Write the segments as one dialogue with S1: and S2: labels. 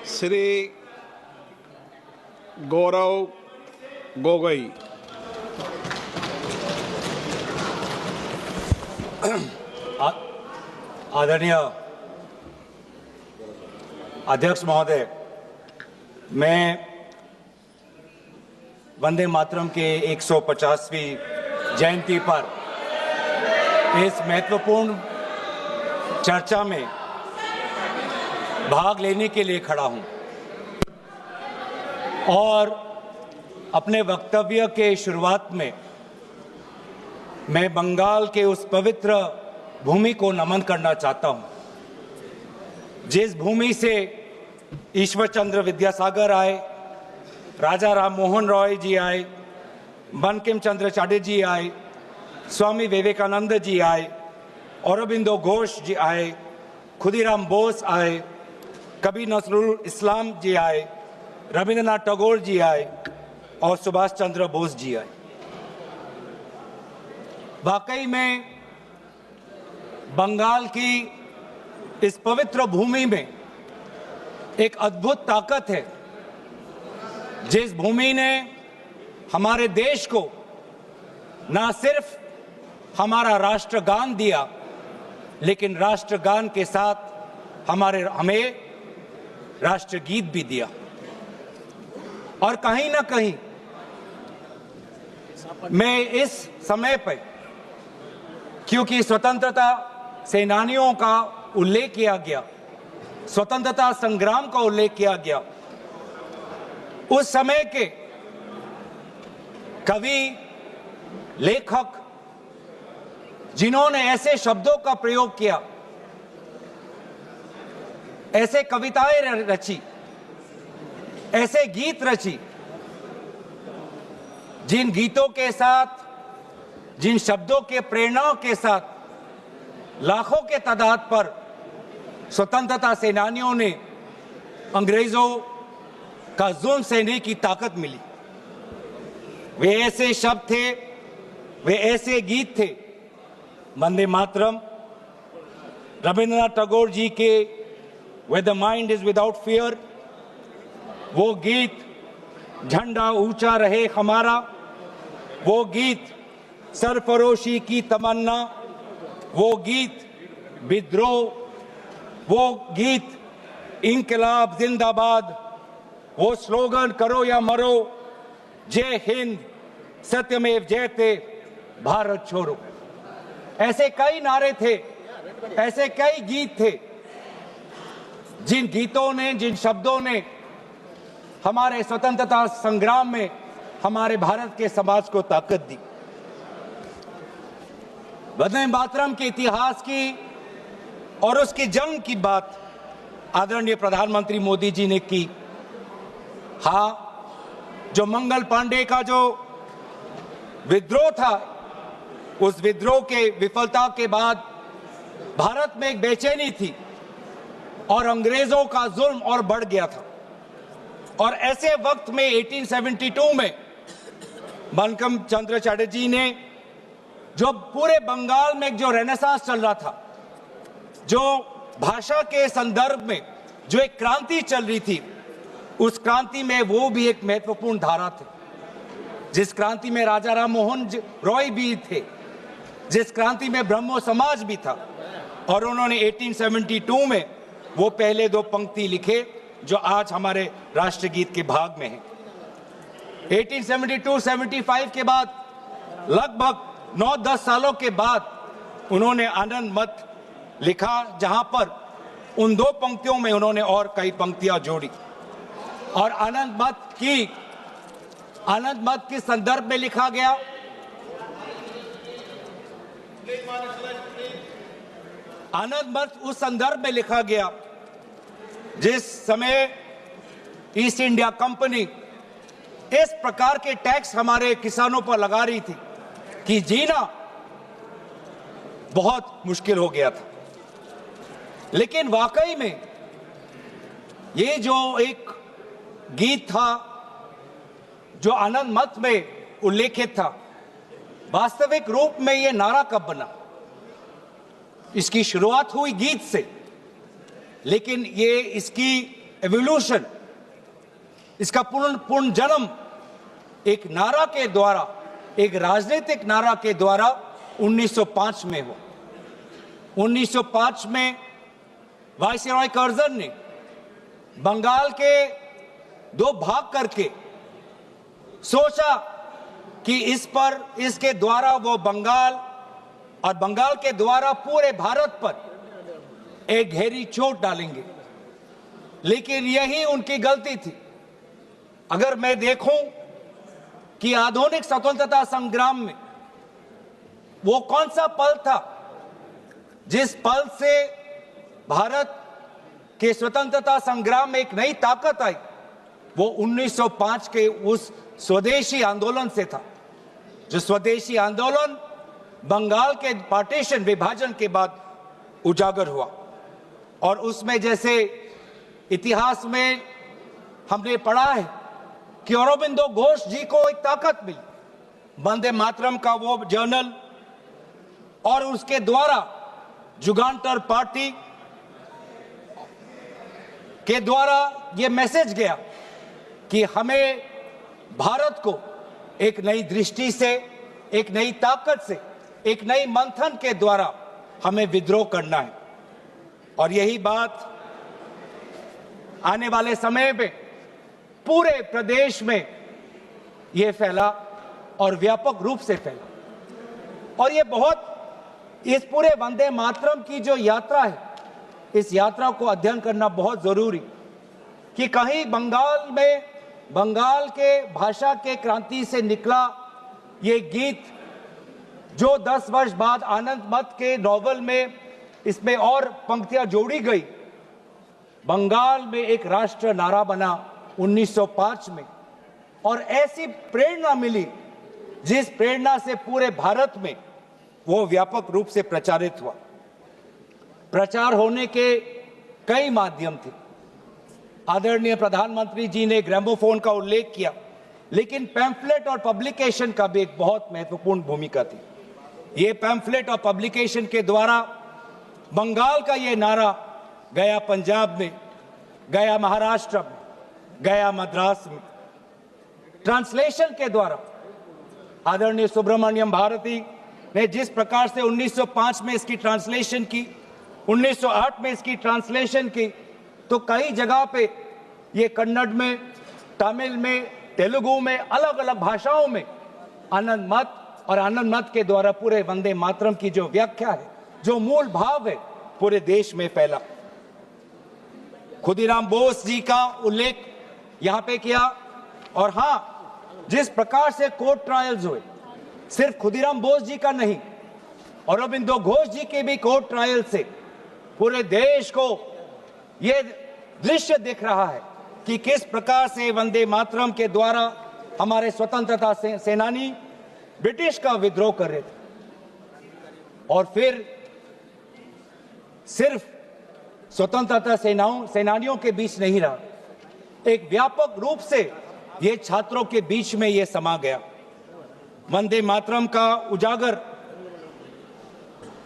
S1: श्री गौरव गोगोई।
S2: आदरणीय अध्यक्ष महोदय, मैं वंदे मातरम के 150वीं जयंती पर इस महत्वपूर्ण चर्चा में भाग लेने के लिए खड़ा हूं और अपने वक्तव्य के शुरुआत में मैं बंगाल के उस पवित्र भूमि को नमन करना चाहता हूं जिस भूमि से ईश्वर चंद्र विद्यासागर आए, राजा राम मोहन रॉय जी आए, बंकिम चंद्र चटर्जी आए, स्वामी विवेकानंद जी आए, औरबिंदो घोष जी आए, खुदीराम बोस आए, कबीर नजरुल इस्लाम जी आए, रविंद्रनाथ टैगोर जी आए और सुभाष चंद्र बोस जी आए। वाकई में बंगाल की इस पवित्र भूमि में एक अद्भुत ताकत है। जिस भूमि ने हमारे देश को ना सिर्फ हमारा राष्ट्रगान दिया, लेकिन राष्ट्रगान के साथ हमें राष्ट्रगीत भी दिया। और कहीं ना कहीं मैं इस समय पर, क्योंकि स्वतंत्रता सेनानियों का उल्लेख किया गया, स्वतंत्रता संग्राम का उल्लेख किया गया, उस समय के कवि, लेखक जिन्होंने ऐसे शब्दों का प्रयोग किया, ऐसे कविताएं रची, ऐसे गीत रची, जिन गीतों के साथ, जिन शब्दों के प्रेरणाओं के साथ लाखों के तादाद पर स्वतंत्रता सेनानियों ने अंग्रेजों का जुल्म सहने की ताकत मिली। वे ऐसे शब्द थे, वे ऐसे गीत थे। वंदे मातरम, रविंद्रनाथ टैगोर जी के Where the mind is without fear, वो गीत झंडा ऊंचा रहे हमारा, वो गीत सरफरोशी की तमन्ना, वो गीत विद्रोह, वो गीत इंकलाब जिंदाबाद, वो स्लोगन करो या मरो, जय हिंद सत्यमेव जयते, भारत छोड़ो। ऐसे कई नारे थे, ऐसे कई गीत थे, जिन गीतों ने, जिन शब्दों ने हमारे स्वतंत्रता संग्राम में हमारे भारत के समाज को ताकत दी। वंदे मातरम के इतिहास की और उसके जन्म की बात आदरणीय प्रधानमंत्री मोदी जी ने की। हाँ, जो मंगल पांडे का जो विद्रोह था, उस विद्रोह के विफलता के बाद भारत में एक बेचैनी थी और अंग्रेजों का जुल्म और बढ़ गया था। और ऐसे वक्त में 1872 में बंकिम चंद्र चटर्जी ने, जो पूरे बंगाल में जो रेनेसांस चल रहा था, जो भाषा के संदर्भ में जो एक क्रांति चल रही थी, उस क्रांति में वो भी एक महत्वपूर्ण धारा थे। जिस क्रांति में राजा राम मोहन रॉय भी थे, जिस क्रांति में ब्रह्मो समाज भी था। और उन्होंने 1872 में वो पहले दो पंक्ति लिखे जो आज हमारे राष्ट्रगीत के भाग में हैं। 1872-75 के बाद लगभग 9-10 सालों के बाद उन्होंने आनंद मत लिखा, जहां पर उन दो पंक्तियों में उन्होंने और कई पंक्तियां जोड़ी। और आनंद मत के संदर्भ में लिखा गया, आनंद मत उस संदर्भ में लिखा गया जिस समय ईस्ट इंडिया कंपनी इस प्रकार के टैक्स हमारे किसानों पर लगा रही थी कि जीना बहुत मुश्किल हो गया था। लेकिन वाकई में ये जो एक गीत था, जो आनंद मत में उल्लेखित था, वास्तविक रूप में ये नारा कब बना? इसकी शुरुआत हुई गीत से, लेकिन ये इसकी एवोल्यूशन, इसका पूर्ण जन्म एक नारा के द्वारा, एक राजनीतिक नारा के द्वारा 1905 में हुआ। 1905 में वायसराय कर्जन ने बंगाल के दो भाग करके सोचा कि इसके द्वारा वो बंगाल और बंगाल के द्वारा पूरे भारत पर एक गहरी चोट डालेंगे, लेकिन यही उनकी गलती थी। अगर मैं देखूं कि आधुनिक स्वतंत्रता संग्राम में वो कौन सा पल था जिस पल से भारत के स्वतंत्रता संग्राम में एक नई ताकत आई, वो 1905 के उस स्वदेशी आंदोलन से था। जो स्वदेशी आंदोलन बंगाल के पार्टीशन, विभाजन के बाद उजागर हुआ। और उसमें जैसे इतिहास में हमने पढ़ा है कि अरबिंदो घोष जी को एक ताकत मिली, वंदे मातरम का वो जर्नल, और उसके द्वारा जुगांतर पार्टी के द्वारा ये मैसेज गया कि हमें भारत को एक नई दृष्टि से, एक नई ताकत से, एक नई मंथन के द्वारा हमें विद्रोह करना है। और यही बात आने वाले समय में पूरे प्रदेश में यह फैला और व्यापक रूप से फैला। और इस पूरे वंदे मातरम की जो यात्रा है, इस यात्रा को अध्ययन करना बहुत जरूरी, कि कहीं बंगाल के भाषा के क्रांति से निकला ये गीत, जो 10 वर्ष बाद आनंद मत के नॉवल में इसमें और पंक्तियां जोड़ी गई, बंगाल में एक राष्ट्र नारा बना 1905 में। और ऐसी प्रेरणा मिली जिस प्रेरणा से पूरे भारत में वो व्यापक रूप से प्रचारित हुआ। प्रचार होने के कई माध्यम थे। आदरणीय प्रधानमंत्री जी ने ग्रामोफोन का उल्लेख किया, लेकिन पैम्फलेट और पब्लिकेशन का भी एक बहुत महत्वपूर्ण भूमिका थी। ये पैम्फलेट और पब्लिकेशन के द्वारा बंगाल का ये नारा गया पंजाब में, गया महाराष्ट्र में, गया मद्रास में। ट्रांसलेशन के द्वारा आदरणीय सुब्रमण्यम भारती ने जिस प्रकार से 1905 में इसकी ट्रांसलेशन की, 1908 में इसकी ट्रांसलेशन की, तो कई जगह पे ये कन्नड़ में, तमिल में, तेलुगु में, अलग अलग भाषाओं में आनंद मत और आनंद मत के द्वारा पूरे वंदे मातरम की जो व्याख्या है, जो मूल भाव है, पूरे देश में फैला। खुदीराम बोस जी का उल्लेख यहां पे किया। और हां, जिस प्रकार से कोर्ट ट्रायल्स हुए, सिर्फ खुदीराम बोस जी का नहीं, अरबिंदो घोष जी के भी कोर्ट ट्रायल से पूरे देश को यह दृश्य दिख रहा है कि किस प्रकार से वंदे मातरम के द्वारा हमारे स्वतंत्रता सेनानी ब्रिटिश का विद्रोह कर रहे थे। और फिर सिर्फ स्वतंत्रता सेनानियों के बीच नहीं रहा, एक व्यापक रूप से ये छात्रों के बीच में ये समा गया। वंदे मातरम का उजागर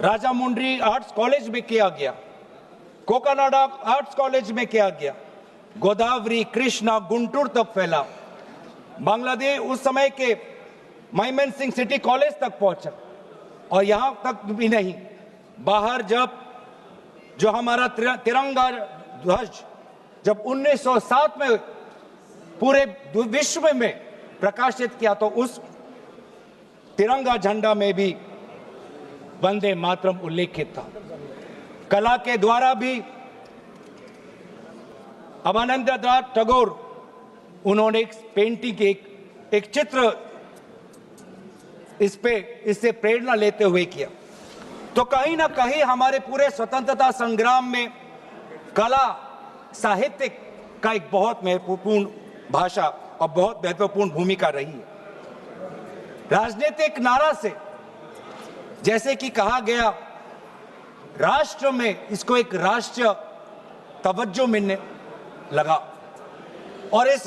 S2: राजामुंड्री आर्ट्स कॉलेज में किया गया, कोकानाडा आर्ट्स कॉलेज में किया गया, गोदावरी, कृष्णा, गुंटूर तक फैला। बांग्लादेश उस समय के माइमन सिंह सिटी कॉलेज तक पहुंचा। और यहां तक भी नहीं, बाहर जो हमारा तिरंगा ध्वज जब 1907 में पूरे विश्व में प्रकाशित किया, तो उस तिरंगा झंडा में भी वंदे मातरम उल्लेखित था। कला के द्वारा भी अवनींद्रनाथ टैगोर, उन्होंने एक पेंटिंग, एक चित्र इससे प्रेरणा लेते हुए किया। तो कहीं ना कहीं हमारे पूरे स्वतंत्रता संग्राम में कला, साहित्य का एक बहुत महत्वपूर्ण भाषा और बहुत महत्वपूर्ण भूमिका रही है। राजनीतिक नारा से, जैसे कि कहा गया, राष्ट्र में इसको एक राष्ट्रीय तवज्जो मिलने लगा। और इस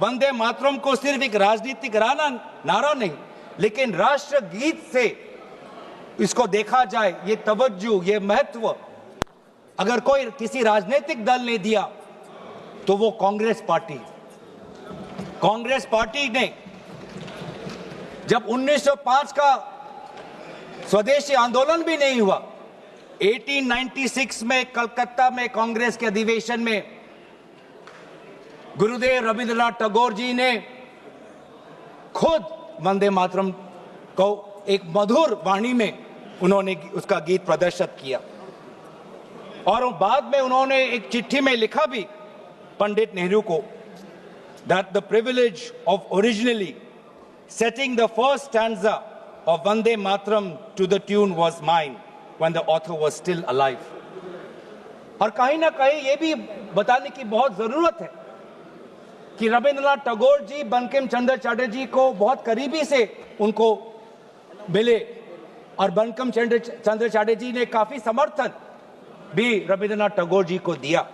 S2: वंदे मातरम को सिर्फ एक राजनीतिक नारा नहीं, लेकिन राष्ट्र गीत से इसको देखा जाए, ये तवज्जो, ये महत्व अगर किसी राजनीतिक दल ने दिया, तो वो कांग्रेस पार्टी। कांग्रेस पार्टी ने जब 1905 का स्वदेशी आंदोलन भी नहीं हुआ, 1896 में कलकत्ता में कांग्रेस के अधिवेशन में गुरुदेव रविंद्रनाथ टैगोर जी ने खुद वंदे मातरम को एक मधुर वाणी में उन्होंने उसका गीत प्रदर्शित किया। और बाद में उन्होंने एक चिट्ठी में लिखा भी पंडित नेहरू को, that the privilege of originally setting the first stanza of Vande Mataram to the tune was mine when the author was still alive. और कहीं ना कहीं ये भी बताने की बहुत जरूरत है कि रविंद्रनाथ टैगोर जी बंकिम चंद्र चटर्जी को बहुत करीबी से उनको मिले और बंकिम चंद्र चटर्जी ने काफी समर्थन भी रविंद्रनाथ टैगोर जी को दिया।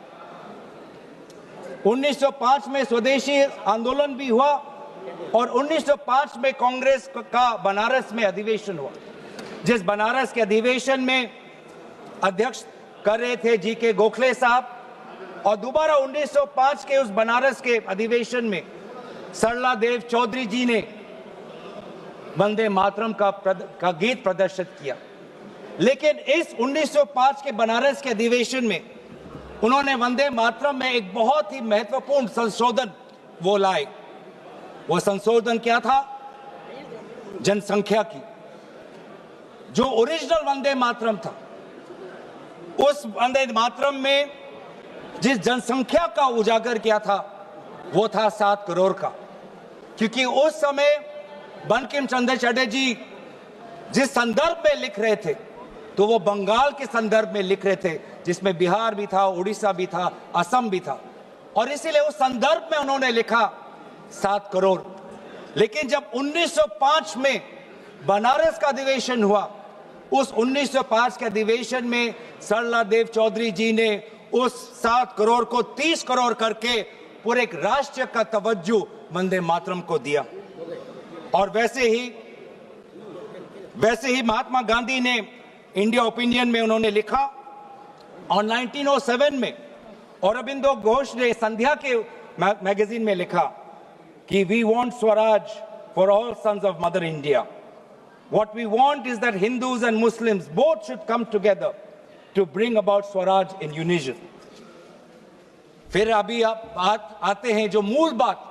S2: 1905 में स्वदेशी आंदोलन भी हुआ और 1905 में कांग्रेस का बनारस में अधिवेशन हुआ, जिस बनारस के अधिवेशन में अध्यक्ष कर रहे थे जी.के. गोखले साहब। और दोबारा 1905 के उस बनारस के अधिवेशन में सरला देव चौधरी जी ने वंदे मातरम का गीत प्रदर्शित किया। लेकिन इस 1905 के बनारस के अधिवेशन में उन्होंने वंदे मातरम में एक बहुत ही महत्वपूर्ण संशोधन वो लाए। वो संशोधन क्या था? जनसंख्या की। जो ओरिजिनल वंदे मातरम था, उस वंदे मातरम में जिस जनसंख्या का उजागर किया था वो था 7 करोड़ का। क्योंकि उस समय बंकिम चंद्र चटर्जी जिस संदर्भ में लिख रहे थे तो वो बंगाल के संदर्भ में लिख रहे थे, जिसमें बिहार भी था, उड़ीसा भी था, असम भी था, और इसीलिए उस संदर्भ में उन्होंने लिखा 7 करोड़। लेकिन जब 1905 में बनारस का अधिवेशन हुआ, उस 1905 के अधिवेशन में सरला देव चौधरी जी ने उस 7 करोड़ को 30 करोड़ करके पूरे एक राष्ट्र का तवज्जो वंदे मातरम को दिया। और वैसे ही महात्मा गांधी ने इंडिया ओपिनियन में उन्होंने लिखा, और 1907 में अरबिंदो घोष ने संध्या के मैगजीन में लिखा कि we want swaraj for all sons of mother India. What we want is that Hindus and Muslims both should come together to bring about Swaraj in unison. फिर अभी आप आते हैं जो मूल बात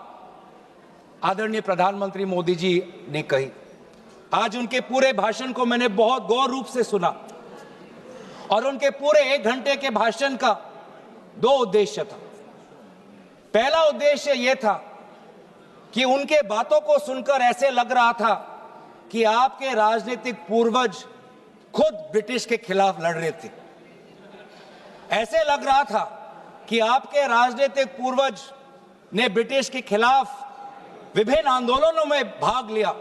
S2: आदरणीय प्रधानमंत्री मोदी जी ने कही। आज उनके पूरे भाषण को मैंने बहुत गौर रूप से सुना और उनके पूरे 1 घंटे के भाषण का 2 उद्देश्य था। पहला उद्देश्य यह था कि उनके बातों को सुनकर ऐसे लग रहा था कि आपके राजनीतिक पूर्वज खुद ब्रिटिश के खिलाफ लड़ रहे थे। ऐसे लग रहा था कि आपके राजनीतिक पूर्वज ने ब्रिटिश के खिलाफ विभिन्न आंदोलनों में भाग लिया।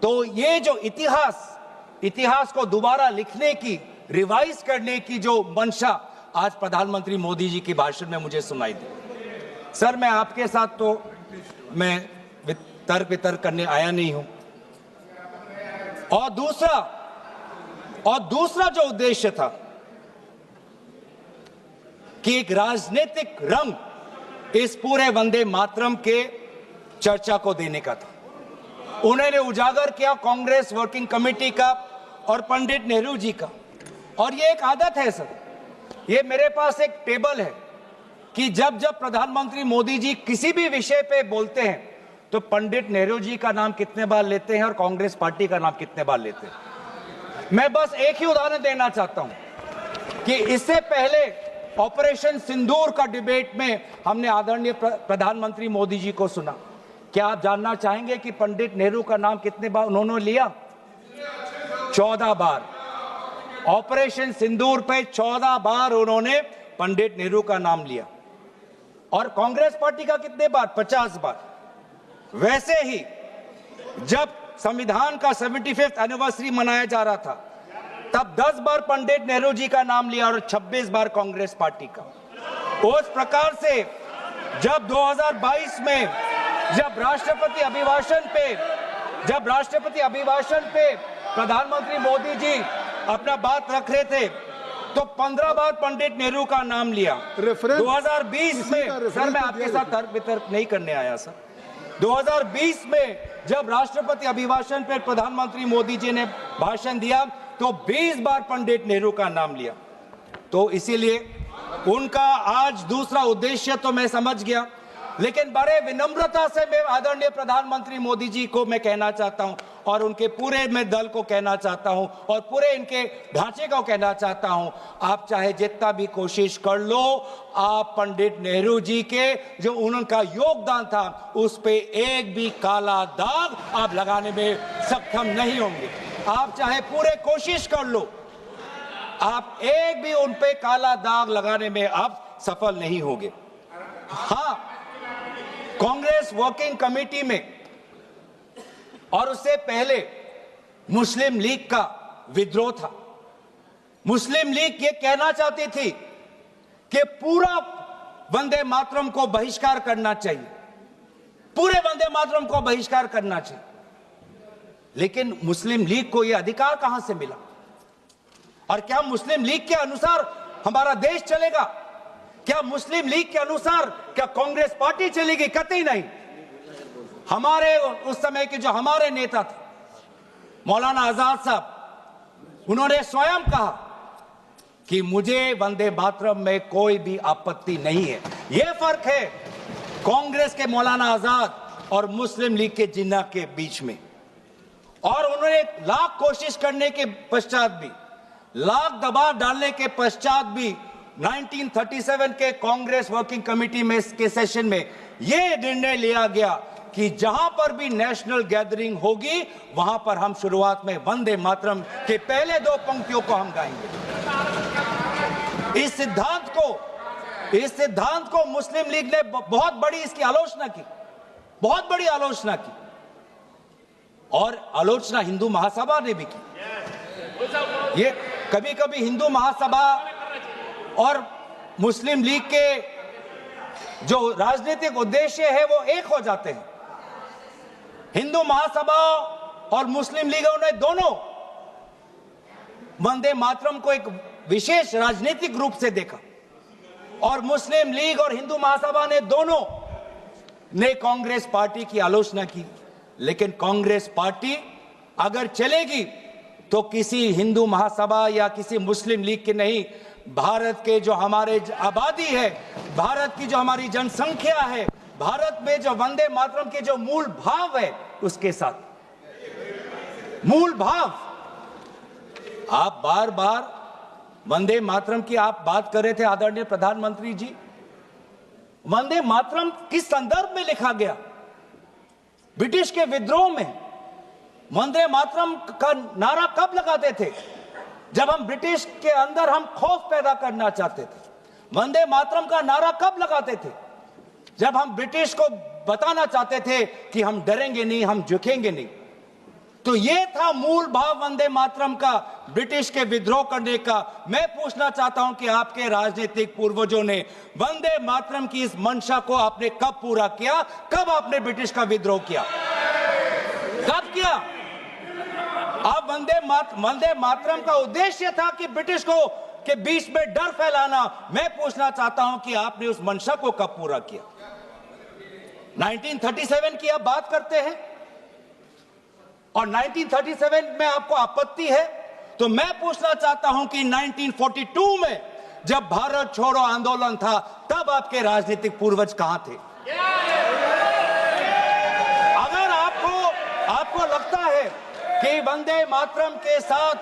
S2: तो ये जो इतिहास को दोबारा लिखने की, रिवाइज करने की जो मंशा आज प्रधानमंत्री मोदी जी के भाषण में मुझे सुनाई दी। सर, मैं आपके साथ तो मैं तर्क वितर्क करने आया नहीं हूं। और दूसरा जो उद्देश्य था कि एक राजनीतिक रंग इस पूरे वंदे मातरम के चर्चा को देने का था। उन्होंने उजागर किया कांग्रेस वर्किंग कमेटी का और पंडित नेहरू जी का। और ये एक आदत है सर, ये मेरे पास एक टेबल है कि जब प्रधानमंत्री मोदी जी किसी भी विषय पे बोलते हैं तो पंडित नेहरू जी का नाम कितने बार लेते हैं और कांग्रेस पार्टी का नाम कितने बार लेते हैं। मैं बस एक ही उदाहरण देना चाहता हूं कि इससे पहले ऑपरेशन सिंदूर का डिबेट में हमने आदरणीय प्रधानमंत्री मोदी जी को सुना। क्या आप जानना चाहेंगे कि पंडित नेहरू का नाम कितने बार उन्होंने लिया? 14 बार। ऑपरेशन सिंदूर पे 14 बार उन्होंने पंडित नेहरू का नाम लिया। और कांग्रेस पार्टी का कितने बार? 50 बार। वैसे ही जब संविधान का 75th एनिवर्सरी मनाया जा रहा था तब 10 बार पंडित नेहरू जी का नाम लिया और 26 बार कांग्रेस पार्टी का। उस प्रकार से जब 2022 में जब राष्ट्रपति अभिभाषण पे प्रधानमंत्री मोदी जी अपना बात रख रहे थे तो 15 बार पंडित नेहरू का नाम लिया।
S3: रेफरेंस
S2: 2020 में, सर मैं आपके साथ तर्क वितर्क नहीं करने आया सर। 2020 में जब राष्ट्रपति अभिभाषण पर प्रधानमंत्री मोदी जी ने भाषण दिया तो 20 बार पंडित नेहरू का नाम लिया। तो इसीलिए उनका आज दूसरा उद्देश्य तो मैं समझ गया, लेकिन बड़े विनम्रता से मैं आदरणीय प्रधानमंत्री मोदी जी को मैं कहना चाहता हूं और उनके पूरे मैं दल को कहना चाहता हूं और पूरे इनके ढांचे को कहना चाहता हूं, आप चाहे जितना भी कोशिश कर लो, आप पंडित नेहरू जी के जो उनका योगदान था उस पे एक भी काला दाग आप लगाने में सक्षम नहीं होंगे। आप चाहे पूरे कोशिश कर लो, आप एक भी उन पे काला दाग लगाने में आप सफल नहीं होंगे। हाँ, कांग्रेस वर्किंग कमेटी में और उससे पहले मुस्लिम लीग का विद्रोह था। मुस्लिम लीग ये कहना चाहती थी कि पूरा वंदे मातरम को बहिष्कार करना चाहिए, पूरे वंदे मातरम को बहिष्कार करना चाहिए। लेकिन मुस्लिम लीग को यह अधिकार कहां से मिला? और क्या मुस्लिम लीग के अनुसार हमारा देश चलेगा? क्या मुस्लिम लीग के अनुसार क्या कांग्रेस पार्टी चलेगी? कतई नहीं। हमारे उस समय के जो हमारे नेता थे मौलाना आजाद साहब, उन्होंने स्वयं कहा कि मुझे वंदे मातरम में कोई भी आपत्ति नहीं है। यह फर्क है कांग्रेस के मौलाना आजाद और मुस्लिम लीग के जिन्ना के बीच में। और उन्होंने लाख कोशिश करने के पश्चात भी, लाख दबाव डालने के पश्चात भी 1937 के कांग्रेस वर्किंग कमेटी में के सेशन में यह निर्णय लिया गया कि जहां पर भी नेशनल गैदरिंग होगी वहां पर हम शुरुआत में वंदे मातरम के पहले दो पंक्तियों को हम गाएंगे। इस सिद्धांत को मुस्लिम लीग ने बहुत बड़ी इसकी आलोचना की, बहुत बड़ी आलोचना की, और आलोचना हिंदू महासभा ने भी की। ये कभी कभी हिंदू महासभा और मुस्लिम लीग के जो राजनीतिक उद्देश्य है वो एक हो जाते हैं। हिंदू महासभा और मुस्लिम लीगों ने दोनों वंदे मातरम को एक विशेष राजनीतिक रूप से देखा और मुस्लिम लीग और हिंदू महासभा ने दोनों ने कांग्रेस पार्टी की आलोचना की। लेकिन कांग्रेस पार्टी अगर चलेगी तो किसी हिंदू महासभा या किसी मुस्लिम लीग के नहीं, भारत के जो हमारे आबादी है, भारत की जो हमारी जनसंख्या है, भारत में जो वंदे मातरम के जो मूल भाव है उसके साथ मूल भाव। आप बार बार वंदे मातरम की आप बात कर रहे थे आदरणीय प्रधानमंत्री जी। वंदे मातरम किस संदर्भ में लिखा गया? ब्रिटिश के विद्रोह में वंदे मातरम का नारा कब लगाते थे? जब हम ब्रिटिश के अंदर हम खौफ पैदा करना चाहते थे। वंदे मातरम का नारा कब लगाते थे? जब हम ब्रिटिश को बताना चाहते थे कि हम डरेंगे नहीं, हम झुकेंगे नहीं। तो यह था मूल भाव वंदे मातरम का, ब्रिटिश के विद्रोह करने का। मैं पूछना चाहता हूं कि आपके राजनीतिक पूर्वजों ने वंदे मातरम की इस मंशा को आपने कब पूरा किया? कब आपने ब्रिटिश का विद्रोह किया? कब किया? आप वंदे मातरम का उद्देश्य था कि ब्रिटिश को के बीच में डर फैलाना। मैं पूछना चाहता हूं कि आपने उस मंशा को कब पूरा किया? 1937 की आप बात करते हैं और 1937 में आपको आपत्ति है, तो मैं पूछना चाहता हूं कि 1942 में जब भारत छोड़ो आंदोलन था तब आपके राजनीतिक पूर्वज कहां थे? अगर आपको लगता है कि वंदे मातरम के साथ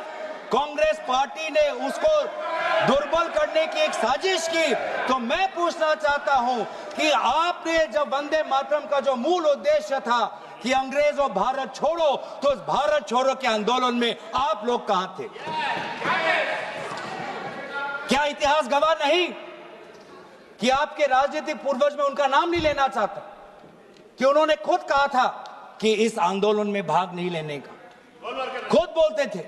S2: कांग्रेस पार्टी ने उसको दुर्बल करने की एक साजिश की, तो मैं पूछना चाहता हूं कि आपने जब वंदे मातरम का जो मूल उद्देश्य था कि अंग्रेजों भारत छोड़ो, तो उस भारत छोड़ो के आंदोलन में आप लोग कहां थे? क्या इतिहास गवाह नहीं कि आपके राजनीतिक पूर्वज में उनका नाम नहीं लेना चाहता, कि उन्होंने खुद कहा था कि इस आंदोलन में भाग नहीं लेने का। खुद बोलते थे,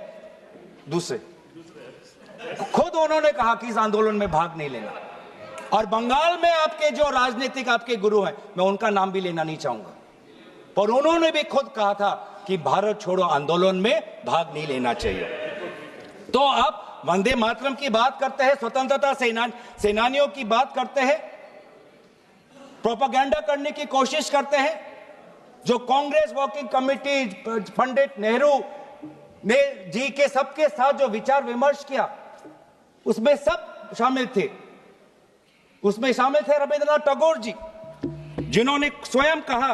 S2: दूसरे खुद उन्होंने कहा कि इस आंदोलन में भाग नहीं लेना। और बंगाल में आपके जो राजनीतिक आपके गुरु हैं, मैं उनका नाम भी लेना नहीं चाहूंगा, पर उन्होंने भी खुद कहा था कि भारत छोड़ो आंदोलन में भाग नहीं लेना चाहिए। तो अब वंदे मातरम की बात करते हैं, स्वतंत्रता सेनानियों की बात करते हैं, प्रोपेगेंडा करने की कोशिश करते हैं। जो कांग्रेस वर्किंग कमेटी पंडित नेहरू ने जी के सबके साथ जो विचार विमर्श किया, उसमें सब शामिल थे। उसमें शामिल थे रविंद्रनाथ टैगोर जी, जिन्होंने स्वयं कहा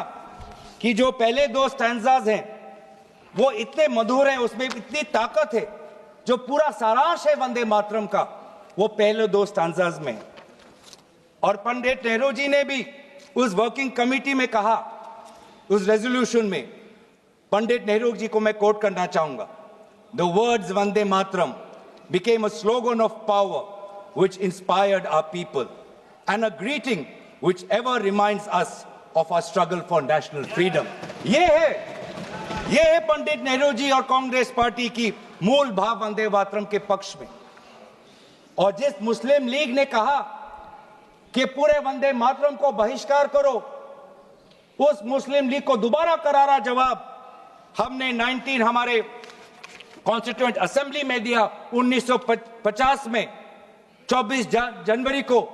S2: कि जो पहले दो स्टैंजाज हैं वो इतने मधुर हैं, उसमें इतनी ताकत है, जो पूरा सारांश है वंदे मातरम का वो पहले दो स्टैंजाज में। और पंडित नेहरू जी ने भी उस वर्किंग कमेटी में कहा, उस रेजोल्यूशन में, पंडित नेहरू जी को मैं कोट करना चाहूंगा, the words Vande Mataram became a slogan of power which inspired our people and a greeting which ever reminds us of our struggle for national freedom। ये है पंडित नेहरू जी और कांग्रेस पार्टी की मूल भाव वंदे मातरम के पक्ष में। और जिस मुस्लिम लीग ने कहा कि पूरे वंदे मातरम को बहिष्कार करो, उस मुस्लिम लीग को दोबारा करारा जवाब हमने हमारे कॉन्स्टिट्यूएंट असेंबली में दिया 1950 में 24 जनवरी को,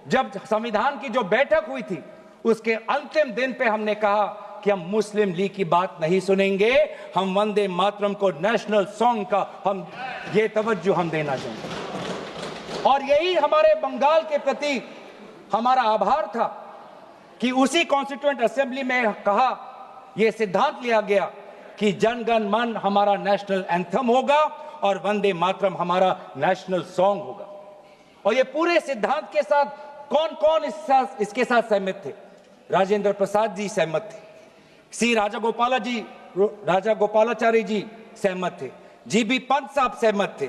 S2: जब संविधान की जो बैठक हुई थी उसके अंतिम दिन पे हमने कहा कि हम मुस्लिम लीग की बात नहीं सुनेंगे, हम वंदे मातरम को नेशनल सॉन्ग का हम ये तवज्जो हम देना चाहेंगे। और यही हमारे बंगाल के प्रति हमारा आभार था कि उसी कॉन्स्टिट्यूएंट असेंबली में कहा, यह सिद्धांत लिया गया कि जन गण मन हमारा नेशनल एंथम होगा और वंदे मातरम हमारा नेशनल सॉन्ग होगा। और ये पूरे सिद्धांत के साथ कौन कौन इसके साथ सहमत थे? राजेंद्र प्रसाद जी सहमत थे, सी राजागोपालाचारी जी सहमत थे, जीबी पंत साहब सहमत थे,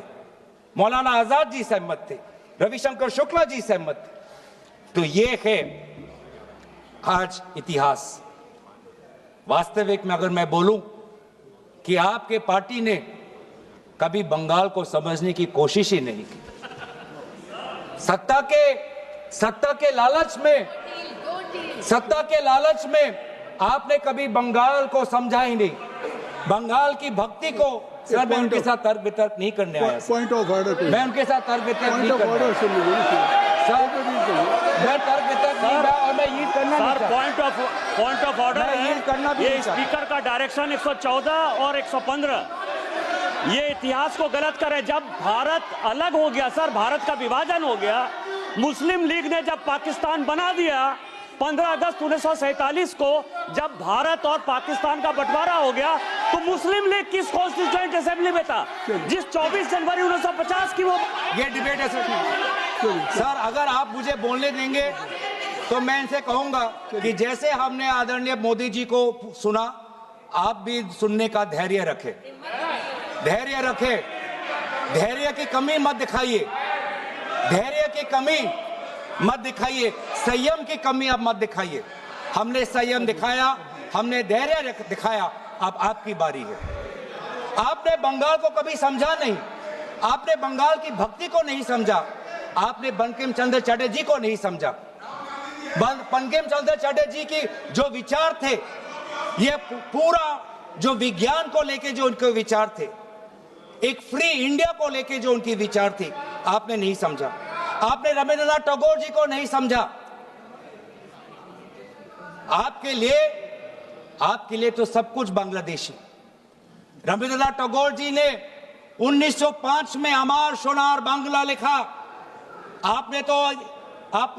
S2: मौलाना आजाद जी सहमत थे, रविशंकर शुक्ला जी सहमत थे। तो ये है आज इतिहास। वास्तविक में अगर मैं बोलूं कि आपके पार्टी ने कभी बंगाल को समझने की कोशिश ही नहीं की। सत्ता के लालच में आपने कभी बंगाल को समझा ही नहीं। बंगाल की भक्ति को सर, मैं उनके साथ तर्क वितर्क नहीं करने आया।
S3: पॉइंट ऑफ ऑर्डर,
S2: मैं उनके साथ तर्क वितर्क नहीं करने आया। सर, मैं तर्क वितर्क नहीं रहा और मैं ये करना नहीं चाहता।
S4: पॉइंट ऑफ ऑर्डर है, ये स्पीकर का डायरेक्शन 114 और 115 ये इतिहास को गलत करे। जब भारत अलग हो गया सर, भारत का विभाजन हो गया, मुस्लिम लीग ने जब पाकिस्तान बना दिया 15 अगस्त 1947 को, जब भारत और पाकिस्तान का बंटवारा हो गया, तो मुस्लिम लीग किस कॉन्स्टिट्यूएंट असेंबली में था जिस 24 जनवरी 1950 की वो
S2: ये डिबेट है सर। अगर आप मुझे बोलने देंगे तो मैं इनसे कहूंगा कि जैसे हमने आदरणीय मोदी जी को सुना, आप भी सुनने का धैर्य रखें। धैर्य की कमी मत दिखाइए, संयम की कमी अब मत दिखाइए। हमने संयम दिखाया, हमने धैर्य दिखाया, अब आपकी बारी है। आपने बंगाल को कभी समझा नहीं, आपने बंगाल की भक्ति को नहीं समझा, आपने बंकिम चंद्र चटर्जी को नहीं समझा। बंकिम चंद्र चटर्जी की जो विचार थे, ये पूरा जो विज्ञान को लेके जो उनके विचार थे, एक फ्री इंडिया को लेके जो उनकी विचार थी, आपने नहीं समझा। आपने रविंद्रनाथ टैगोर जी को नहीं समझा। आपके लिए तो सब कुछ बांग्लादेशी। रविंद्रनाथ टैगोर जी ने 1905 में अमार सोनार बांग्ला लिखा। आप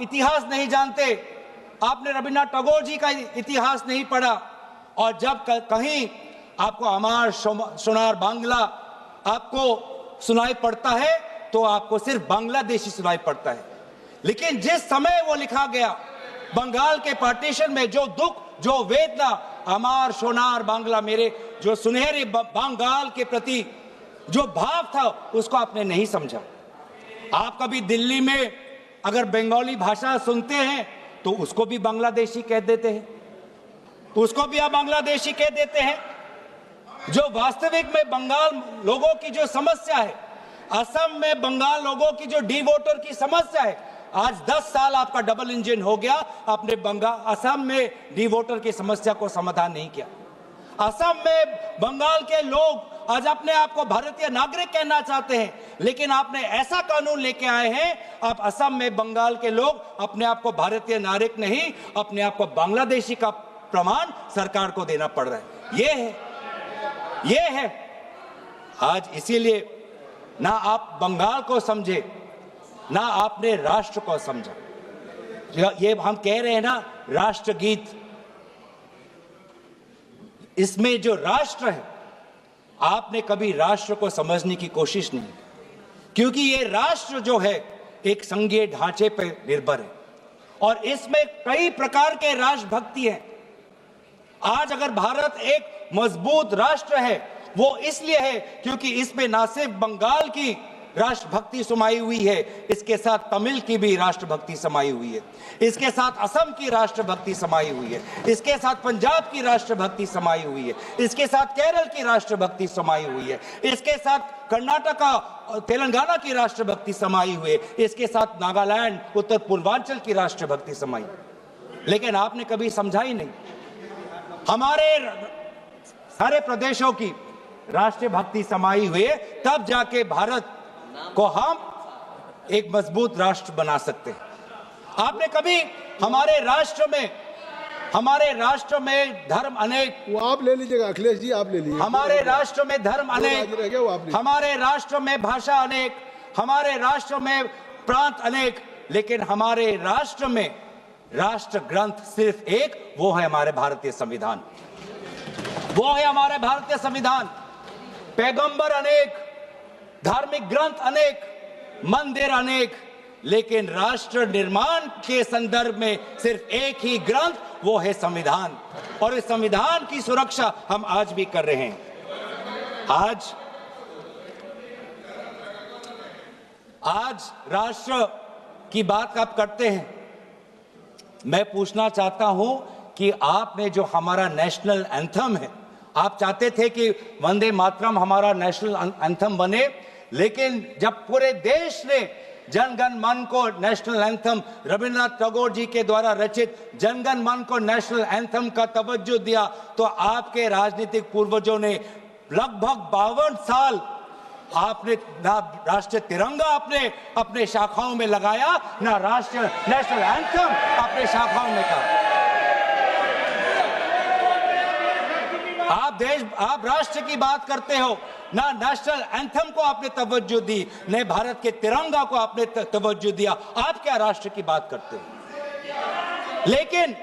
S2: इतिहास नहीं जानते, आपने रविंद्रनाथ टैगोर जी का इतिहास नहीं पढ़ा। और जब कहीं आपको अमार सोनार बांग्ला आपको सुनाई पड़ता है तो आपको सिर्फ बांग्लादेशी सुनाई पड़ता है। लेकिन जिस समय वो लिखा गया, बंगाल के पार्टीशन में जो दुख, जो वेदना, अमार सोनार बांग्ला, मेरे जो सुनहरे बंगाल के प्रति जो भाव था, उसको आपने नहीं समझा। आप कभी दिल्ली में अगर बंगाली भाषा सुनते हैं तो उसको भी बांग्लादेशी कह देते हैं, उसको भी आप बांग्लादेशी कह देते हैं। जो वास्तविक में बंगाल लोगों की जो समस्या है, असम में बंगाल लोगों की जो डी वोटर की समस्या है, आज 10 साल आपका डबल इंजन हो गया, आपने असम में डी वोटर की समस्या को समाधान नहीं किया। असम में बंगाल के लोग आज अपने आप को भारतीय नागरिक कहना चाहते हैं, लेकिन आपने ऐसा कानून लेके आए हैं, आप असम में बंगाल के लोग अपने आप को भारतीय नागरिक नहीं, अपने आप को बांग्लादेशी का प्रमाण सरकार को देना पड़ रहा है। ये है आज। इसीलिए ना आप बंगाल को समझे, ना आपने राष्ट्र को समझा। ये हम कह रहे हैं ना राष्ट्रगीत, इसमें जो राष्ट्र है, आपने कभी राष्ट्र को समझने की कोशिश नहीं, क्योंकि ये राष्ट्र जो है एक संघीय ढांचे पर निर्भर है और इसमें कई प्रकार के राष्ट्रभक्ति हैं। आज अगर भारत एक मजबूत राष्ट्र है, वो इसलिए है क्योंकि इसमें ना सिर्फ बंगाल की राष्ट्रभक्ति समाई हुई है, इसके साथ तमिल की भी राष्ट्रभक्ति समाई हुई है, इसके साथ असम की राष्ट्रभक्ति समाई हुई है, इसके साथ पंजाब की राष्ट्रभक्ति समाई हुई है, इसके साथ केरल की राष्ट्रभक्ति समाई हुई है, इसके साथ कर्नाटका तेलंगाना की राष्ट्रभक्ति समाई हुई है, इसके साथ नागालैंड उत्तर पूर्वांचल की राष्ट्रभक्ति समाई। लेकिन आपने कभी समझा ही नहीं। हमारे सारे प्रदेशों की राष्ट्रीय भक्ति समाई हुई है, तब जाके भारत को हम एक मजबूत राष्ट्र बना सकते हैं। आपने कभी हमारे राष्ट्र में धर्म अनेक,
S3: वो आप ले लीजिएगा अखिलेश जी, आप ले लीजिए।
S2: हमारे राष्ट्र में धर्म अनेक, हमारे राष्ट्र में भाषा अनेक, हमारे राष्ट्र में प्रांत अनेक, लेकिन हमारे राष्ट्र में राष्ट्र ग्रंथ सिर्फ एक, वो है हमारे भारतीय संविधान। वो है हमारे भारतीय संविधान। पैगंबर अनेक, धार्मिक ग्रंथ अनेक, मंदिर अनेक, लेकिन राष्ट्र निर्माण के संदर्भ में सिर्फ एक ही ग्रंथ, वो है संविधान। और इस संविधान की सुरक्षा हम आज भी कर रहे हैं। आज राष्ट्र की बात आप करते हैं, मैं पूछना चाहता हूं कि आपने जो हमारा नेशनल एंथम है, आप चाहते थे कि वंदे मातरम हमारा नेशनल एंथम बने, लेकिन जब पूरे देश ने जनगण मन को नेशनल एंथम, रविंद्रनाथ टैगोर जी के द्वारा रचित जनगण मन को नेशनल एंथम का तवज्जो दिया, तो आपके राजनीतिक पूर्वजों ने लगभग 52 साल आपने ना राष्ट्रीय तिरंगा अपने शाखाओं में लगाया, ना राष्ट्रीय नेशनल एंथम अपने शाखाओं में कहा। आप राष्ट्र की बात करते हो, ना नेशनल एंथम को आपने तवज्जो दी, न भारत के तिरंगा को आपने तवज्जो दिया। आप क्या राष्ट्र की बात करते हो? लेकिन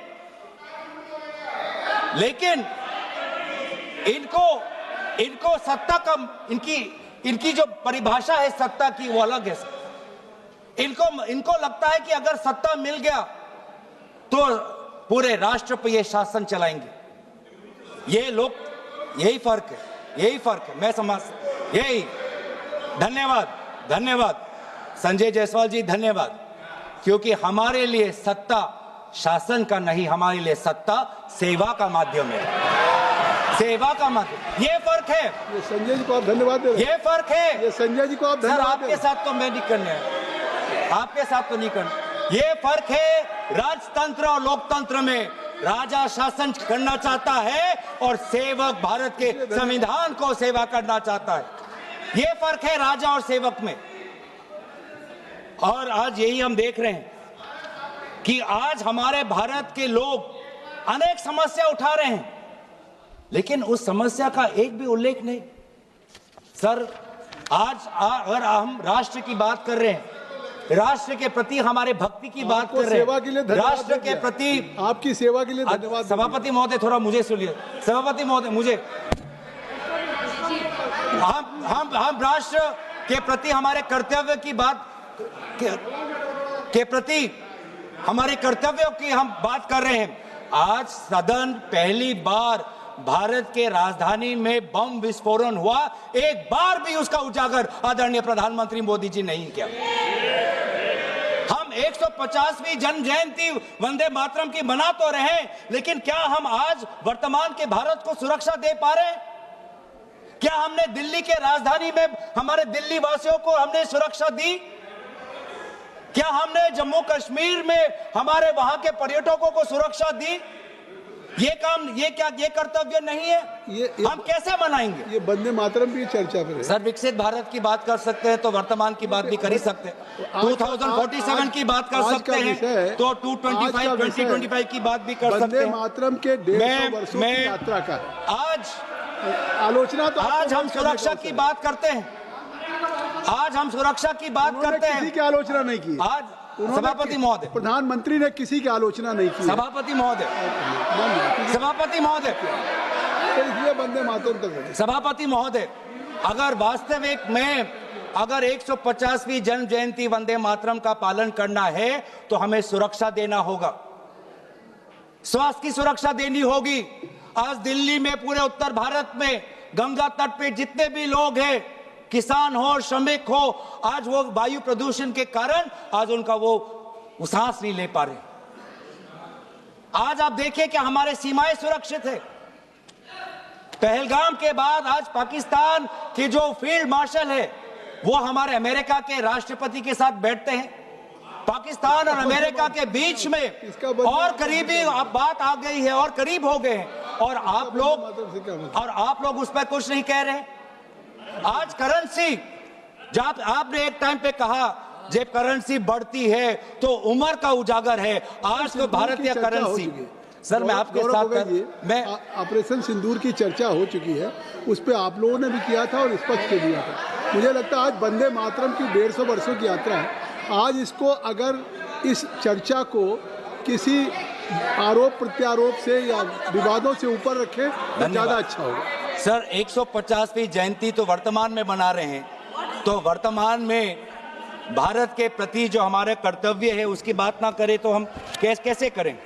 S2: इनको सत्ता का, इनकी जो परिभाषा है सत्ता की, वो अलग है। इनको लगता है कि अगर सत्ता मिल गया तो पूरे राष्ट्र पर ये शासन चलाएंगे। ये लोग, यही फर्क है, मैं समझ, यही। धन्यवाद संजय जायसवाल जी, धन्यवाद, क्योंकि हमारे लिए सत्ता शासन का नहीं, हमारे लिए सत्ता सेवा का माध्यम है, सेवा का माध्यम। ये फर्क है।
S3: ये संजय जी को आप धन्यवाद दे रहे हैं।
S2: ये फर्क है।
S3: ये संजय जी को आप धन्यवाद।
S2: आपके साथ तो मैं नहीं करने, आपके साथ तो नहीं करना। ये फर्क है राजतंत्र और लोकतंत्र में। राजा शासन करना चाहता है और सेवक भारत के संविधान को सेवा करना चाहता है। ये फर्क है राजा और सेवक में। और आज यही हम देख रहे हैं कि आज हमारे भारत के लोग अनेक समस्या उठा रहे हैं, लेकिन उस समस्या का एक भी उल्लेख नहीं। सर, आज अगर हम राष्ट्र की बात कर रहे हैं, राष्ट्र के प्रति हमारे भक्ति की बात कर रहे हैं, राष्ट्र के प्रति
S3: आपकी सेवा के लिए धन्यवाद।
S2: सभापति महोदय, थोड़ा मुझे सुनिए। सभापति महोदय, मुझे हम राष्ट्र के प्रति हमारे कर्तव्य की बात के प्रति हमारे कर्तव्यों की हम बात कर रहे हैं। आज सदन पहली बार भारत के राजधानी में बम विस्फोरण हुआ, एक बार भी उसका उजागर आदरणीय प्रधानमंत्री मोदी जी नहीं किया। हम 150वीं जन्म जयंती वंदे मातरम की मना तो रहे हैं, लेकिन क्या हम आज वर्तमान के भारत को सुरक्षा दे पा रहे हैं? क्या हमने दिल्ली के राजधानी में हमारे दिल्ली वासियों को हमने सुरक्षा दी? क्या हमने जम्मू कश्मीर में हमारे वहां के पर्यटकों को सुरक्षा दी? ये काम, ये क्या, ये कर्तव्य नहीं है? हम कैसे मनाएंगे?
S3: ये वंदे मातरम भी चर्चा पर है
S2: सर, विकसित भारत की बात कर सकते हैं तो वर्तमान की बात भी कर ही सकते हैं। 2047 की बात कर सकते हैं तो 2025 की बात भी कर सकते
S3: वंदे
S2: हैं।
S3: मातरम के 150 वर्षों की यात्रा का
S2: आज
S3: आलोचना तो
S2: आज हम सुरक्षा की बात करते हैं, आज हम सुरक्षा की बात करते हैं।
S3: किसी की आलोचना नहीं की
S2: आज सभापति महोदय,
S3: प्रधानमंत्री ने किसी की आलोचना नहीं की।
S2: सभापति महोदय, सभापति महोदय,
S3: तो इसलिए वंदे मातरम तक
S2: सभापति महोदय, अगर वास्तविक में अगर 150वीं जन्म जयंती वंदे मातरम का पालन करना है तो हमें सुरक्षा देना होगा, स्वास्थ्य की सुरक्षा देनी होगी। आज दिल्ली में, पूरे उत्तर भारत में, गंगा तट पे जितने भी लोग हैं, किसान हो, श्रमिक हो, आज वो वायु प्रदूषण के कारण आज उनका वो सांस नहीं ले पा रहे। आज आप देखिए कि हमारे सीमाएं सुरक्षित है। पहलगाम के बाद आज पाकिस्तान के जो फील्ड मार्शल है वो हमारे अमेरिका के राष्ट्रपति के साथ बैठते हैं। पाकिस्तान और अमेरिका के बीच में और करीबी बात आ गई है और करीब हो गए हैं, और आप लोग उस पर कुछ नहीं कह रहे। आज करेंसी, जब आपने एक टाइम पे कहा जब करेंसी बढ़ती है तो उम्र का उजागर है, आज तो भारतीय करेंसी। सर, मैं आपके साथ, मैं
S3: ऑपरेशन सिंदूर की चर्चा हो चुकी है, उस पर आप लोगों ने भी किया था और स्पष्ट कर दिया था। मुझे लगता है आज वंदे मातरम की 150 वर्षों की यात्रा है, आज इसको अगर इस चर्चा को किसी आरोप प्रत्यारोप से या विवादों से ऊपर रखें तो ज़्यादा अच्छा होगा।
S2: सर, 150वीं जयंती तो वर्तमान में मना रहे हैं, तो वर्तमान में भारत के प्रति जो हमारे कर्तव्य है उसकी बात ना करें तो हम कैसे करें?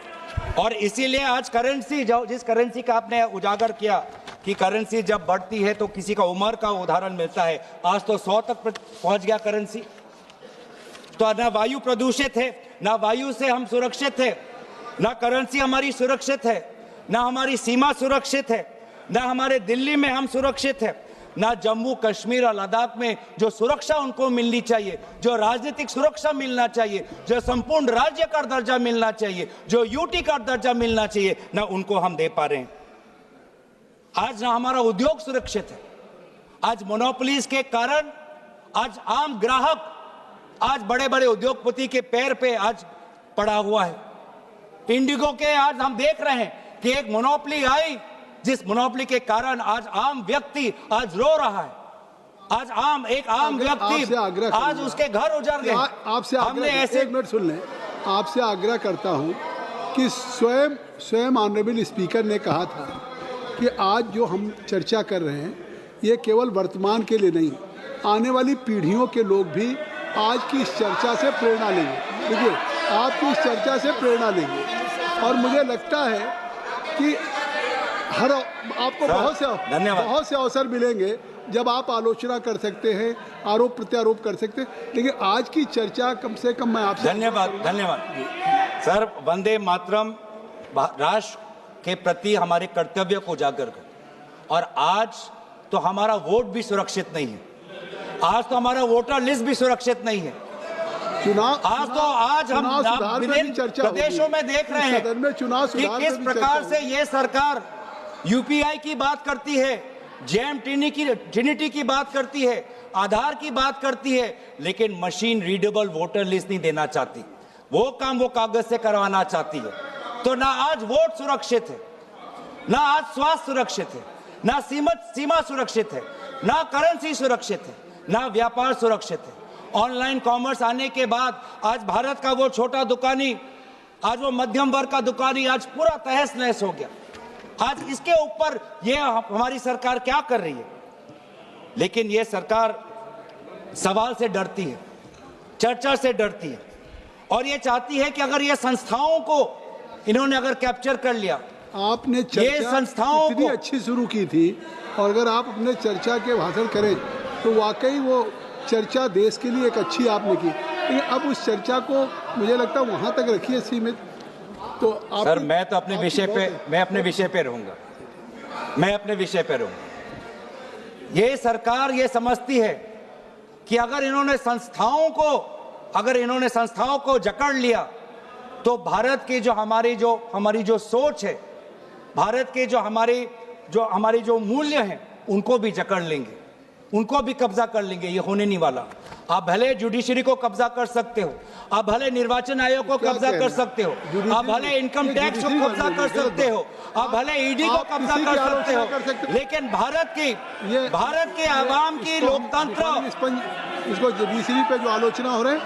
S2: और इसीलिए आज करेंसी, जिस करेंसी का आपने उजागर किया कि करेंसी जब बढ़ती है तो किसी का उम्र का उदाहरण मिलता है, आज तो 100 तक पहुंच गया करेंसी। तो ना वायु प्रदूषित है, ना वायु से हम सुरक्षित है, ना करेंसी हमारी सुरक्षित है, ना हमारी सीमा सुरक्षित है, ना हमारे दिल्ली में हम सुरक्षित है, ना जम्मू कश्मीर और लद्दाख में जो सुरक्षा उनको मिलनी चाहिए, जो राजनीतिक सुरक्षा मिलना चाहिए, जो संपूर्ण राज्य का दर्जा मिलना चाहिए, जो यूटी का दर्जा मिलना चाहिए, ना उनको हम दे पा रहे हैं। आज ना हमारा उद्योग सुरक्षित है, आज मोनोपोलीज के कारण आज आम ग्राहक आज बड़े बड़े उद्योगपति के पैर पे आज पड़ा हुआ है। इंडिगो के आज हम देख रहे हैं कि एक मोनोपोली आई, जिस मोनोपोली के कारण आज आम व्यक्ति आज रो रहा है। आज एक आम व्यक्ति आज उसके घर उजड़ गए।
S3: आपसे हमने ऐसे, एक मिनट सुन लें, आपसे आग्रह करता हूं कि स्वयं ऑनरेबल स्पीकर ने कहा था कि आज जो हम चर्चा कर रहे हैं ये केवल वर्तमान के लिए नहीं, आने वाली पीढ़ियों के लोग भी आज की इस चर्चा से प्रेरणा लेंगे। देखिए, आपकी इस चर्चा से प्रेरणा लेंगे और मुझे लगता है कि आपको बहुत से अवसर मिलेंगे जब आप आलोचना कर सकते हैं, आरोप प्रत्यारोप कर सकते हैं, लेकिन आज की चर्चा कम से कम मैं आपसे
S2: धन्यवाद सर। वंदे मातरम राष्ट्र के प्रति हमारे कर्तव्य को उजागर कर, और आज तो हमारा वोट भी सुरक्षित नहीं है, आज तो हमारा वोटर लिस्ट भी सुरक्षित नहीं है। आज हम विभिन्न प्रदेशों में देख रहे हैं कि किस प्रकार से ये सरकार यूपीआई की बात करती है, जेम ट्रिनिटी की बात करती है, आधार की बात करती है, लेकिन मशीन रीडेबल वोटर लिस्ट नहीं देना चाहती। वो काम वो कागज से करवाना चाहती है। तो ना आज वोट सुरक्षित है, ना आज स्वास्थ्य सुरक्षित है, ना सीमा सुरक्षित है, ना करेंसी सुरक्षित है, ना व्यापार सुरक्षित है। ऑनलाइन कॉमर्स आने के बाद आज भारत का वो छोटा दुकानी, आज वो मध्यम वर्ग का दुकानी आज पूरा तहस नहस हो गया। आज इसके ऊपर ये हमारी सरकार क्या कर रही है? लेकिन ये सरकार सवाल से डरती है, चर्चा से डरती है, और ये चाहती है कि अगर ये संस्थाओं को इन्होंने अगर कैप्चर कर लिया,
S3: आपने चर्चा संस्थाओं इतनी अच्छी शुरू की थी, और अगर आप अपने चर्चा के भाषण करें तो वाकई वो चर्चा देश के लिए एक अच्छी आपने की, लेकिन अब उस चर्चा को मुझे लगता है वहाँ तक रखिए सीमित। तो
S2: सर, मैं तो अपने विषय पे रहूंगा, मैं अपने विषय पे रहूंगा। ये सरकार ये समझती है कि अगर इन्होंने संस्थाओं को जकड़ लिया तो भारत की जो हमारी जो सोच है, भारत के जो हमारे जो मूल्य हैं उनको भी जकड़ लेंगे, उनको भी कब्जा कर लेंगे। ये होने नहीं वाला। आप भले जुडिशरी को कब्जा कर सकते हो, आप भले निर्वाचन आयोग को कब्जा कर सकते हो, आप भले इनकम टैक्स को कब्जा कर सकते हो, आप भले ईडी को कब्जा कर सकते हो, लेकिन भारत के आवाम की लोकतंत्र,
S3: इसको जुडिशरी पे जो आलोचना हो रहे हैं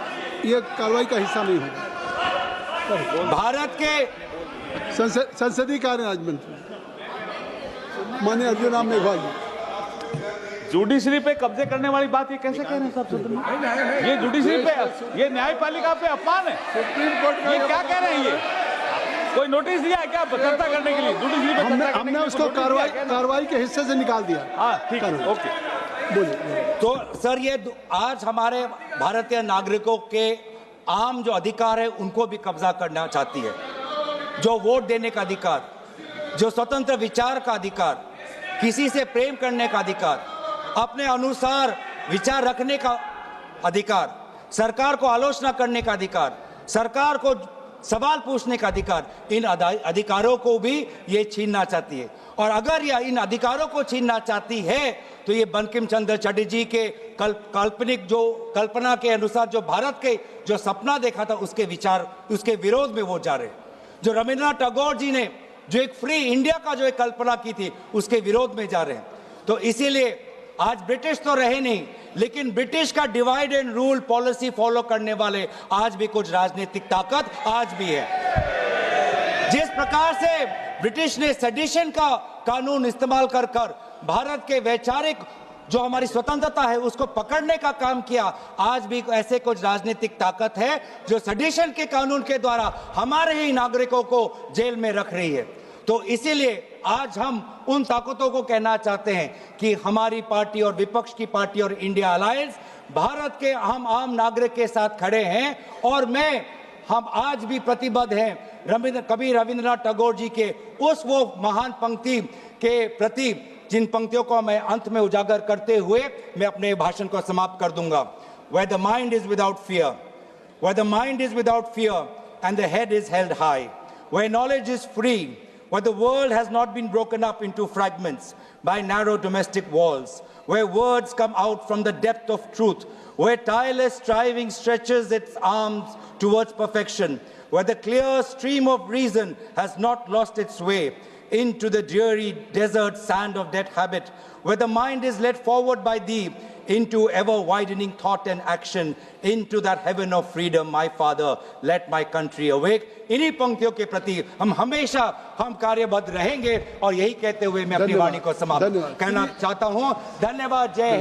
S3: ये कार्रवाई का हिस्सा नहीं होगा।
S2: भारत के
S3: संसदीय कार्य राज्य मंत्री माननीय अर्जुन राम मेघवाल जी,
S5: जुडिशरी पे कब्जे करने वाली बात ये कैसे कह रहे हैं साहब? ये जुडिशरी पे, ये न्यायपालिका पे अपमान है।
S3: सुप्रीम कोर्ट
S5: ये क्या कह रहे हैं? ये कोई नोटिस दिया है क्या चर्चा करने के लिए? जुडिशरी पे
S3: हमने उसको कार्रवाई के हिस्से से निकाल दिया।
S5: हाँ ठीक है, ओके
S3: बोलिए।
S2: तो सर ये आज हमारे भारतीय नागरिकों के आम जो अधिकार है उनको भी कब्जा करना चाहती है। जो वोट देने का अधिकार, जो स्वतंत्र विचार का अधिकार, किसी से प्रेम करने का अधिकार, अपने अनुसार विचार रखने का अधिकार, सरकार को आलोचना करने का अधिकार, सरकार को सवाल पूछने का अधिकार, इन अधिकारों को भी ये छीनना चाहती है। और अगर यह इन अधिकारों को छीनना चाहती है तो ये बंकिम चंद्र चटर्जी के काल्पनिक जो कल्पना के अनुसार जो भारत के जो सपना देखा था उसके विरोध में वो जा रहे हैं। जो रविंद्रनाथ टैगोर जी ने जो एक फ्री इंडिया का जो एक कल्पना की थी उसके विरोध में जा रहे हैं। तो इसीलिए आज ब्रिटिश तो रहे नहीं, लेकिन ब्रिटिश का divide and rule policy follow करने वाले आज भी कुछ राजनीतिक ताकत आज भी है। जिस प्रकार से ब्रिटिश ने सेडिशन का कानून इस्तेमाल कर भारत के वैचारिक जो हमारी स्वतंत्रता है उसको पकड़ने का काम किया, आज भी ऐसे कुछ राजनीतिक ताकत है जो सेडिशन के कानून के द्वारा हमारे ही नागरिकों को जेल में रख रही है। तो इसीलिए आज हम उन ताकतों को कहना चाहते हैं कि हमारी पार्टी और विपक्ष की पार्टी और इंडिया अलायंस भारत के हम आम नागरिक के साथ खड़े हैं। और हम आज भी प्रतिबद्ध हैं कवि रविंद्रनाथ टैगोर जी के उस वो महान पंक्ति के प्रति, जिन पंक्तियों को मैं अंत में उजागर करते हुए मैं अपने भाषण को समाप्त कर दूंगा। Where the mind is without fear, where the mind is without fear and the head is held high, where knowledge is free, where the world has not been broken up into fragments by narrow domestic walls, where words come out from the depth of truth, where tireless striving stretches its arms towards perfection, where the clear stream of reason has not lost its way into the dreary desert sand of dead habit, where the mind is led forward by thee into ever-widening thought and action, into that heaven of freedom, my Father, let my country awake। इन्हीं पंक्तियों के प्रति हम हमेशा कार्यबद्ध रहेंगे और यही कहते हुए मैं अपनी वाणी को समाप्त करना चाहता हूँ। धन्यवाद। जय हिंद।